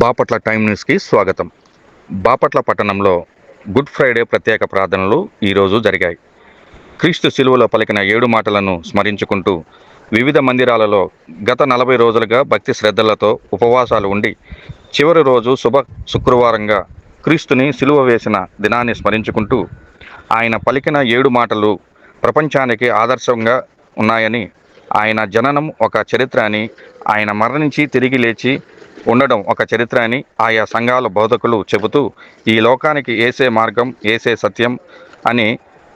Bapatla time న్యూస్కి స్వాగతం. బాపట్ల పట్టణంలో గుడ్ ఫ్రైడే ప్రత్యేక ప్రార్థనలు ఈరోజు జరిగాయి. క్రీస్తు శిలువలో పలికిన 7 మాటలను స్మరించుకుంటూ వివిధ మందిరాలలో గత 40 రోజులుగా భక్తి శ్రద్ధలతో ఉపవాసాలు ఉండి చివరి రోజు శుక్రవారంగా క్రీస్తుని శిలువ వేసిన దినాన్ని స్మరించుకుంటూ ఆయన పలికిన 7 మాటలు ప్రపంచానికి ఆదర్శంగా ఉన్నాయని, ఆయన జననం ఒక చరిత్ర అని, ఆయన మరణించి తిరిగి లేచి ఉండడం ఒక చరిత్ర అని ఆయా సంఘాల బోధకులు చెబుతూ ఈ లోకానికి యేసే మార్గం, యేసే సత్యం అని,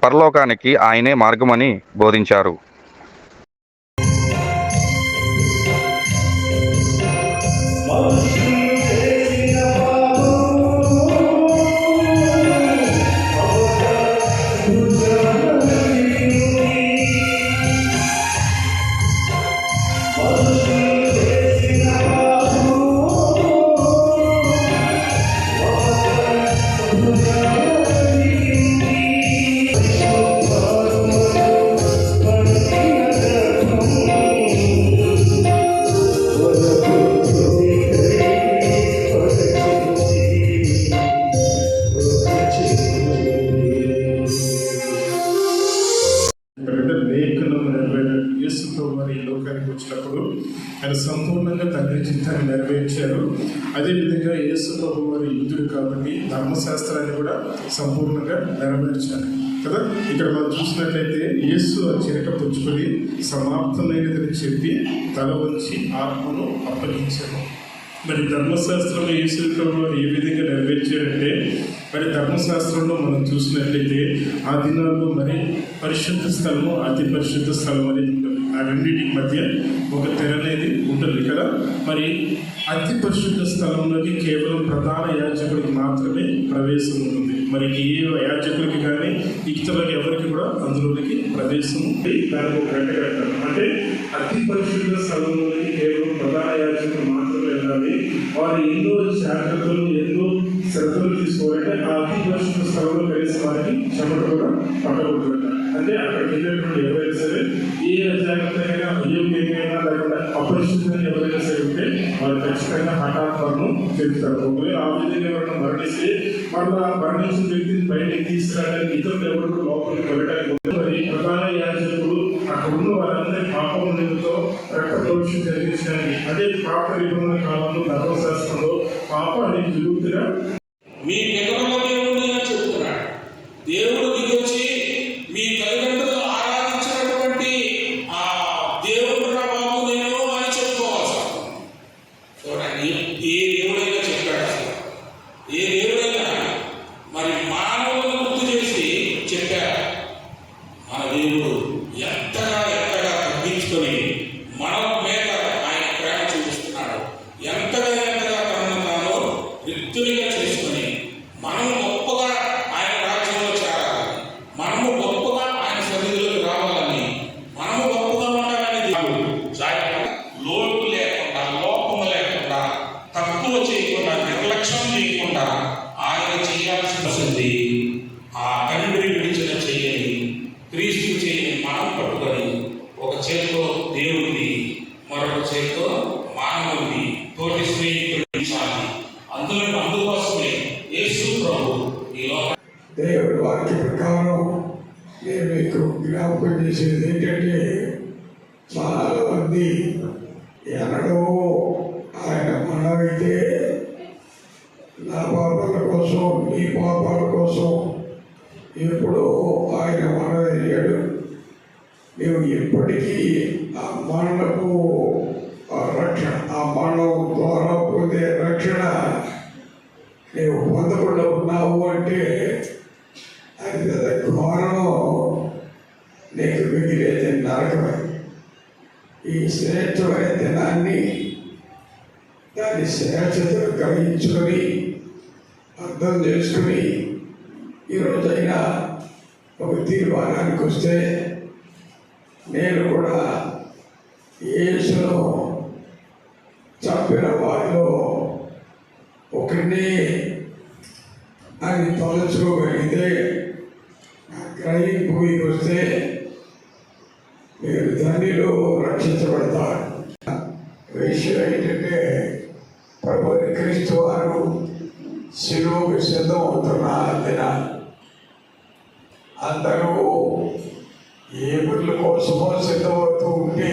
పరలోకానికి ఆయనే మార్గమని బోధించారు. లోకానికి వచ్చినప్పుడు ఆయన సంపూర్ణంగా తండ్రి చిత్తాన్ని నెరవేర్చారు. అదేవిధంగా యేసు ప్రభు వారి యుద్ధుడు కాబట్టి ధర్మశాస్త్రాన్ని కూడా సంపూర్ణంగా నెరవేర్చారు కదా. ఇక్కడ మనం చూసినట్లయితే యేసు ఆ చిరక పుచ్చుకొని సమాప్తమైనదని చెప్పి తల వంచి ఆత్మను అప్పగించారు. మరి ధర్మశాస్త్రంలో యేసు ప్రభు వారు ఏ విధంగా నెరవేర్చారంటే, మరి ధర్మశాస్త్రంలో మనం చూసినట్లయితే ఆ దినాల్లో మరి పరిశుద్ధ స్థలము, అతి పరిశుద్ధ స్థలం అనేది ఉంటుంది. ఆ రెండింటికి మధ్య ఒక తెర అనేది ఉంటుంది కదా. మరి అతి పరిశుద్ధ స్థలంలోకి కేవలం ప్రధాన యాజకుడికి మాత్రమే ప్రవేశం ఉంటుంది. మరి ఏ యాజకులకి కానీ ఇతరులకు ఎవరికి కూడా అందులోనికి ప్రవేశం దానికి ఒక గంట కట్టారు. అంటే అతి పరిశుద్ధ స్థలంలోకి కేవలం ప్రధాన యాజకులు మాత్రమే వెళ్ళాలి. వారు ఎన్నో జాగ్రత్తలు, ఎన్నో శ్రద్ధలు తీసుకోవాలంటే ఆ అతి పరిశుద్ధ స్థలంలో కలిసి వారికి చెమట కూడా పట్టకూడదు. అంటే అక్కడ వెళ్ళినటువంటి ఎవరైనా సరే ఏ అజాగ్రత్తగా అయోగ్యంగా లేకుండా అపరిశుద్ధంగా ఎవరైనా సరే ఉంటే వాళ్ళు ఖచ్చితంగా హఠాత్మను చెప్తారు. ఒకవేళ ఆ విధంగా ఎవరైనా మరణిస్తే మళ్ళా మరణించిన వ్యక్తిని బయటకి తీసుకురావడానికి ఇతరులు ఎవరు లోపలికి వెళ్ళడానికి మరి ప్రధాన యాజకులు అక్కడ ఉన్న వారందరి పాపం నిమిత్తం రక్త ప్రోక్షణ జరిగించడానికి, అదే పాప నిబంధన కాలంలో ధర్మశాస్త్రంలో పాపాన్ని విరుద్ధంగా మీ చెప్తున్నాడు. దేవుడు దిగొచ్చి మీ తల్లిదండ్రులు ఆరాధించినటువంటి ఆ దేవుడు బాబు నేను అని చెప్పుకోవాల్సి చూడండి. ఏ దేవుడైనా చెప్పాడు, అసలు ఏ దేవుడైనా మరి మానవులను గుర్తు చేసి చెప్పారు. మన దేవుడు ఎంతగా తగ్గించుకొని మన మీద ఆయన ప్రేమ చూపిస్తున్నాడు. ఎంతగా తనను తాను రిక్తునిగా చేసుకొని మనము గొప్పగా ఆయన రాజ్యంలో చేరాలని, మనము గొప్పగా ఆయన సన్నిధిలోకి రావాలని, మనము గొప్పగా ఉండాలని లోటు లేకుండా, లోపము లేకుండా, తక్కువ చేయకుండా, నిర్లక్ష్యం చేయకుండా ఆయన చేయాల్సింది ఆ తండ్రి విడిచిన చెయ్యని, క్రీస్తు చెయ్యని మనం పట్టుకొని ఒక చేతితో దేవుడిని, మరొక చేతితో మానవుడిని, తోటి స్నేహితుడిని అందుకోసమే యేసు ప్రభు ఈ లోక దేవుడి వాక్య ప్రకారం నేను మీకు జ్ఞాపకం చేసేది ఏంటంటే, చాలా మంది ఎన్నడో ఆయన మనమైతే నా పాపాల కోసం, నీ పాపాల కోసం ఎప్పుడో ఆయన మనమయ్యాడు. మేము ఎప్పటికీ ఆ మరణపు రక్షణ, ఆ మరణం ద్వారా పొందే రక్షణ నీవు పొందకుండా ఉన్నావు అంటే అది ఘోరం. నీకు మిగిలేది నరకమే. ఈ శ్రేష్టమైన దినాన్ని దాని శ్రేష్టతను గ్రహించుకొని అర్థం చేసుకుని ఈరోజైనా ఒక తీర్మానానికి వస్తే, నేను కూడా యేసును చంపిన వారిలో ఒకరిని అని తలుచుకోగలిగితే, గ్రహింపు వస్తే మీరు ధనిలో రక్షించబడతారు. విషయం ఏంటంటే, ప్రభు క్రీస్తు సిలువకు సిద్ధమవుతున్న దినాలు. అందరూ ఏ పనుల కోసమో సిద్ధమవుతూ ఉంటే